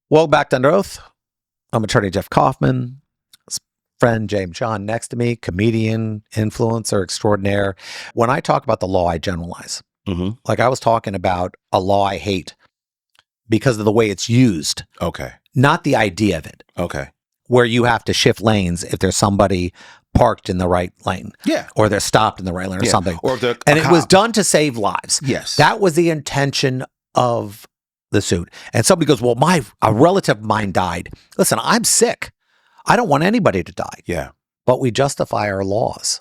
Welcome back to Under Oath. I'm attorney Jeff Kaufman. Friend James John next to me, comedian, influencer extraordinaire. When I talk about the law, I generalize. Like I was talking about a law I hate because of the way it's used. Okay. Not the idea of it. Okay. Where you have to shift lanes if there's somebody parked in the right lane. Yeah. Or they're stopped in the right lane or something. Or if and it was done to save lives. Yes. That was the intention of the suit. And somebody goes, well, a relative of mine died. Listen, I'm sick. I don't want anybody to die. Yeah. But we justify our laws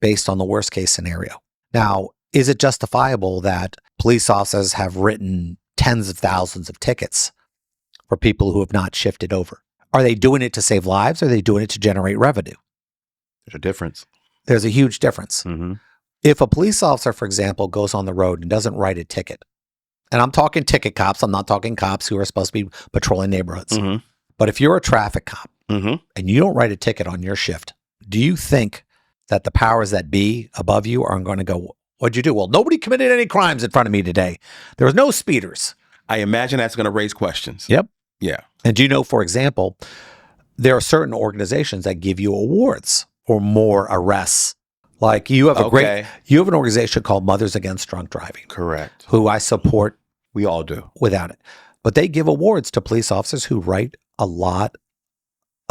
based on the worst case scenario. Now, is it justifiable that police officers have written tens of thousands of tickets for people who have not shifted over? Are they doing it to save lives or are they doing it to generate revenue? There's a difference. There's a huge difference. Mm-hmm. If a police officer, for example, goes on the road and doesn't write a ticket, and I'm talking ticket cops, I'm not talking cops who are supposed to be patrolling neighborhoods. Mm-hmm. But if you're a traffic cop Mm-hmm. and you don't write a ticket on your shift, do you think that the powers that be above you are going to go, what'd you do? Well, nobody committed any crimes in front of me today. There was no speeders. I imagine that's going to raise questions. Yep. Yeah. And do you know, for example, there are certain organizations that give you awards for more arrests. Like you have you have an organization called Mothers Against Drunk Driving. Correct. Who I support. We all do. Without it. But they give awards to police officers who write a lot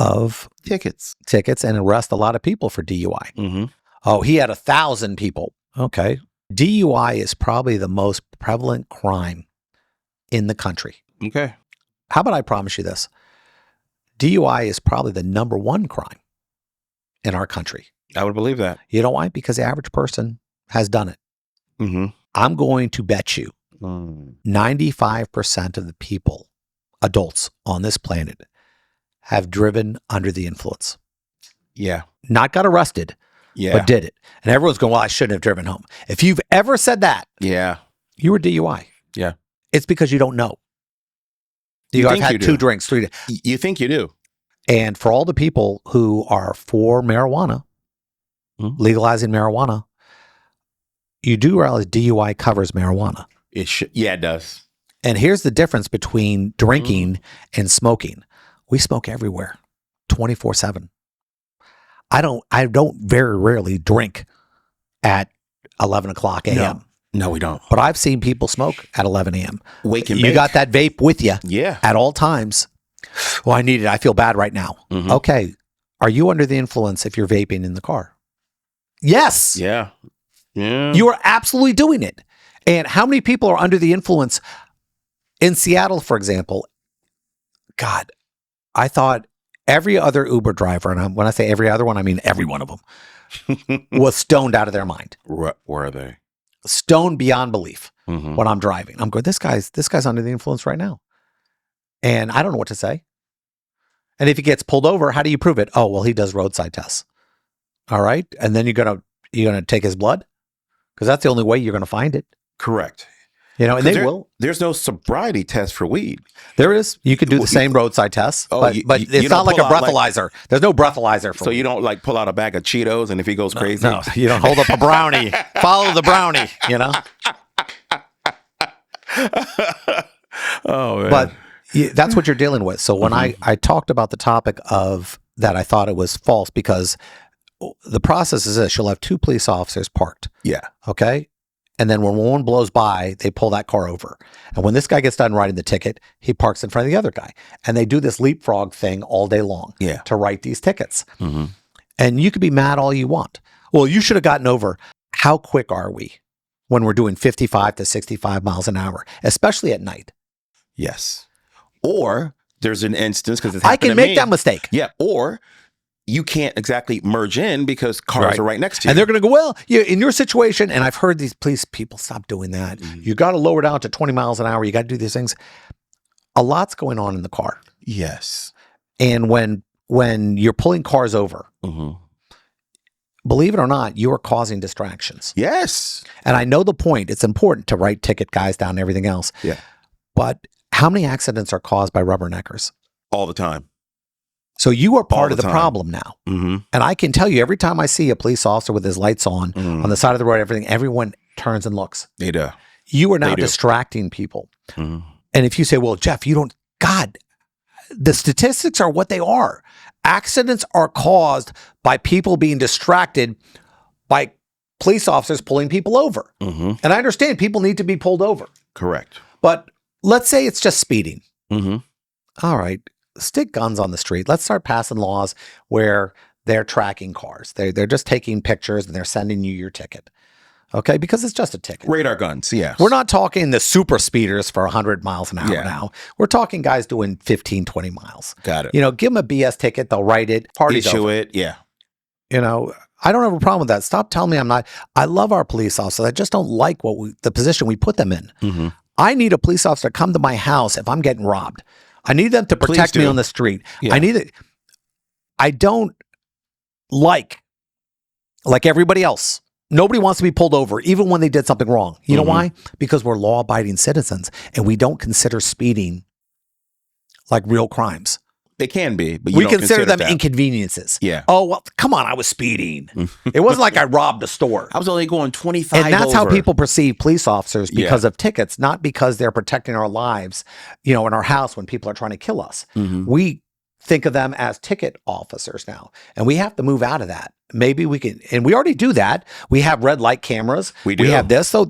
of tickets and arrest a lot of people for DUI. Mm-hmm. Oh, he had 1,000 people. Okay. DUI is probably the most prevalent crime in the country. Okay. How about I promise you this? DUI is probably the number one crime in our country. I would believe that. You know why? Because the average person has done it. Mm-hmm. I'm going to bet you 95% of the people, adults on this planet, have driven under the influence. Yeah. Not got arrested, but did it. And everyone's going, well, I shouldn't have driven home. If you've ever said that, you were DUI. Yeah. It's because you don't know. I've had 2 drinks, 3 days. You think you do. And for all the people who are for marijuana, legalizing marijuana, you do realize DUI covers marijuana. Yeah, it does. And here's the difference between drinking and smoking. We smoke everywhere, 24/7. I don't very rarely drink at 11 o'clock a.m. No, we don't. But I've seen people smoke at 11 a.m. Wake and You bake. got that vape with you Yeah. at all times. Well, I need it. I feel bad right now. Mm-hmm. Okay. Are you under the influence if you're vaping in the car? Yes. Yeah. Yeah. You are absolutely doing it. And how many people are under the influence in Seattle, for example? God, I thought every other Uber driver, and when I say every other one, I mean every one of them, was stoned out of their mind. Where are they? Stoned beyond belief Mm-hmm. when I'm driving. I'm going, this guy's under the influence right now. And I don't know what to say. And if he gets pulled over, how do you prove it? Oh, well, he does roadside tests. All right. And then you're gonna take his blood? Because that's the only way you're gonna find it. Correct. And they will. There's no sobriety test for weed. There is. You can do the same roadside tests, but it's you not like a don't pull out, breathalyzer. There's no breathalyzer for So weed. you don't like pull out a bag of Cheetos and if he goes crazy? No, you don't hold up a brownie. Follow the brownie, Oh, man. But that's what you're dealing with. So when I talked about the topic of that, I thought it was false because the process is this. You'll have 2 police officers parked. Yeah. Okay. And then when one blows by, they pull that car over. And when this guy gets done writing the ticket, he parks in front of the other guy. And they do this leapfrog thing all day long to write these tickets. Mm-hmm. And you could be mad all you want. Well, you should have gotten over. How quick are we when we're doing 55 to 65 miles an hour, especially at night? Yes. Or there's an instance because it's happened I can to make me. that mistake. Yeah. Or you can't exactly merge in because cars are right next to you. And they're going to go, well, in your situation, and I've heard these police people stop doing that. Mm-hmm. You got to lower down to 20 miles an hour. You got to do these things. A lot's going on in the car. Yes. And when you're pulling cars over, believe it or not, you are causing distractions. Yes. And I know the point. It's important to write ticket guys down and everything else. Yeah. But how many accidents are caused by rubberneckers? All the time. So you are part of the problem now. Mm-hmm. And I can tell you, every time I see a police officer with his lights on the side of the road, everyone turns and looks. They do. You are now distracting people. Mm-hmm. And if you say, well, Jeff, you don't, God, the statistics are what they are. Accidents are caused by people being distracted by police officers pulling people over. Mm-hmm. And I understand people need to be pulled over. Correct. But let's say it's just speeding. Mm-hmm. All right, stick guns on the street. Let's start passing laws where they're tracking cars. They're just taking pictures and they're sending you your ticket. Okay, because it's just a ticket. Radar guns, yes. We're not talking the super speeders for 100 miles an hour Yeah. now. We're talking guys doing 15, 20 miles. Got it. You know, give them a BS ticket. They'll write it. Party's Issue over. it, yeah. You know, I don't have a problem with that. Stop telling me I'm not. I love our police officers. I just don't like the position we put them in. Mm-hmm. I need a police officer to come to my house if I'm getting robbed. I need them to Please protect me do. on the street. Yeah. I don't like everybody else. Nobody wants to be pulled over, even when they did something wrong. You know Mm-hmm. why? Because we're law-abiding citizens, and we don't consider speeding like real crimes. They can be, but you We don't consider them that. inconveniences. Yeah. Oh, well, come on, I was speeding. It wasn't like I robbed a store. I was only going 25 And that's how over. people perceive police officers because Yeah. of tickets, not because they're protecting our lives, you know, in our house when people are trying to kill us. Mhm. We think of them as ticket officers now, and we have to move out of that. Maybe we can, and we already do that. We have red light cameras. We do. We have this. So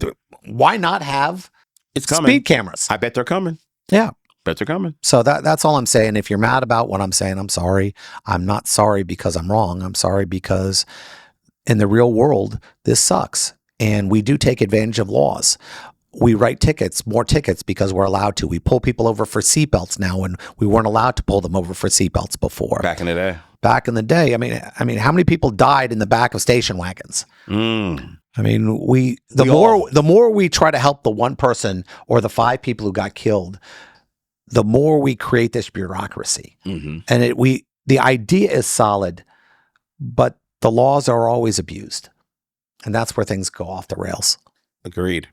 why not have It's coming. speed cameras? I bet they're coming. Yeah. Bet they're coming. So that's all I'm saying. If you're mad about what I'm saying, I'm sorry. I'm not sorry because I'm wrong. I'm sorry because in the real world, this sucks. And we do take advantage of laws. We write tickets, more tickets because we're allowed to. We pull people over for seatbelts now, and we weren't allowed to pull them over for seatbelts before. Back in the day. Back in the day, I mean, how many people died in the back of station wagons? Mm. I mean, the more we try to help the one person or the 5 people who got killed, the more we create this bureaucracy. Mm-hmm. And the idea is solid, but the laws are always abused. And that's where things go off the rails. Agreed.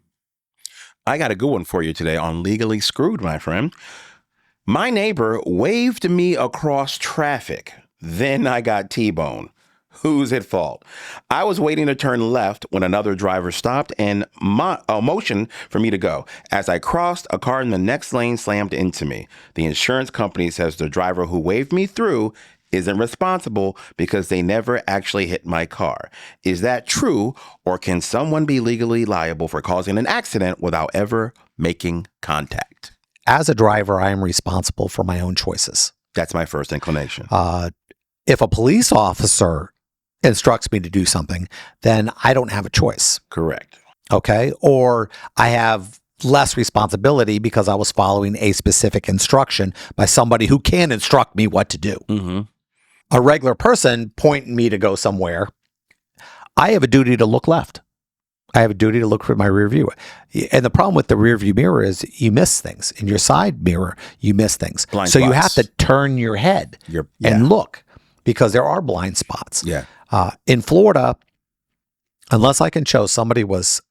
I got a good one for you today on Legally Screwed, my friend. My neighbor waved me across traffic. Then I got T-boned. Who's at fault? I was waiting to turn left when another driver stopped and motioned for me to go. As I crossed, a car in the next lane slammed into me. The insurance company says the driver who waved me through isn't responsible because they never actually hit my car. Is that true, or can someone be legally liable for causing an accident without ever making contact? As a driver, I am responsible for my own choices. That's my first inclination. If a police officer instructs me to do something, then I don't have a choice. Correct. Okay. Or I have less responsibility because I was following a specific instruction by somebody who can instruct me what to do. Mm-hmm. A regular person pointing me to go somewhere, I have a duty to look left. I have a duty to look for my rear view. And the problem with the rear view mirror is you miss things. In your side mirror, you miss things. Blind so you spots. have to turn your head and look because there are blind spots. Yeah. In Florida, unless I can show somebody was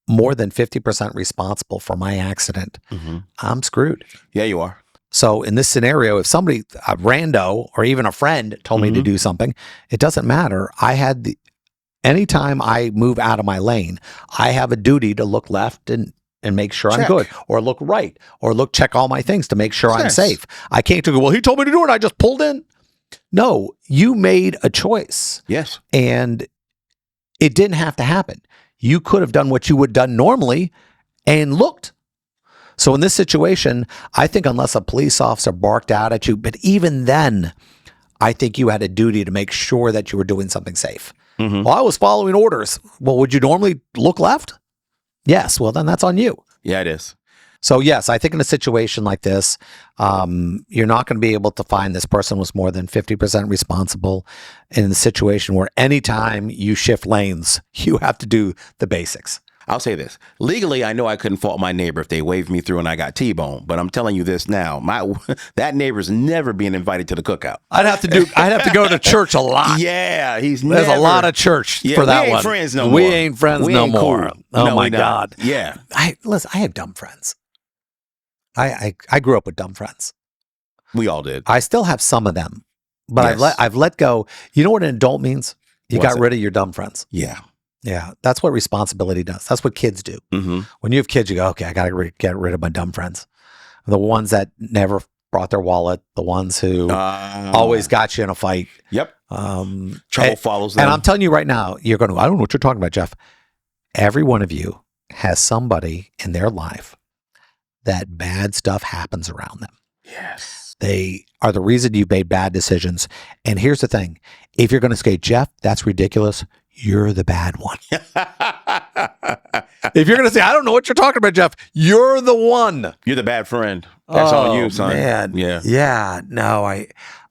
more than 50% responsible for my accident, Mm-hmm. I'm screwed. Yeah, you are. So in this scenario, if somebody, a rando or even a friend told me to do something, it doesn't matter. Anytime I move out of my lane, I have a duty to look left and make sure I'm good, or look right, or check all my things to make sure I'm safe. I can't go, well, he told me to do it and I just pulled in. No, you made a choice. Yes. And it didn't have to happen. You could have done what you would have done normally and looked. So in this situation, I think unless a police officer barked out at you, but even then, I think you had a duty to make sure that you were doing something safe. Mm-hmm. Well, I was following orders. Well, would you normally look left? Yes. Well, then that's on you. Yeah, it is. So yes, I think in a situation like this, you're not going to be able to find this person was more than 50% responsible in the situation where anytime you shift lanes, you have to do the basics. I'll say this. Legally, I know I couldn't fault my neighbor if they waved me through and I got T-boned, but I'm telling you this now. That neighbor's never being invited to the cookout. I'd have to go to church a lot. Yeah, There's a lot of church for that one. We ain't friends no more. We ain't friends no more. Cool. Oh No, my we not. God. Yeah. Listen, I have dumb friends. I grew up with dumb friends. We all did. I still have some of them, but Yes. I've let go. You know what an adult means? You What's got it? rid of your dumb friends. Yeah. Yeah, that's what responsibility does. That's what kids do. Mm-hmm. When you have kids, you go, okay, I got to get rid of my dumb friends. The ones that never brought their wallet, the ones who always got you in a fight. Yep. Trouble follows them. And I'm telling you right now, you're going to, I don't know what you're talking about, Jeff. Every one of you has somebody in their life that bad stuff happens around them. Yes. They are the reason you've made bad decisions. And here's the thing. If you're going to say, Jeff, that's ridiculous, you're the bad one. If you're going to say, I don't know what you're talking about, Jeff, you're the one. You're the bad friend. That's on you, son. Man. Yeah. Yeah. No,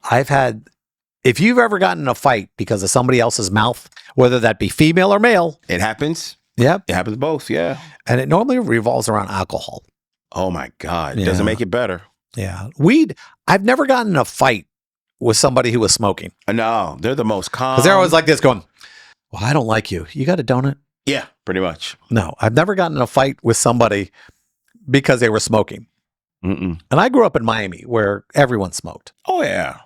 I've had, if you've ever gotten in a fight because of somebody else's mouth, whether that be female or male. It happens. Yep. It happens both. Yeah. And it normally revolves around alcohol. Oh my God. Yeah. Doesn't make it better. Yeah. Weed. I've never gotten in a fight with somebody who was smoking. No, they're the most calm. Because they're always like this going, well, I don't like you. You got a donut? Yeah, pretty much. No, I've never gotten in a fight with somebody because they were smoking. Mm-mm. And I grew up in Miami where everyone smoked. Oh, yeah.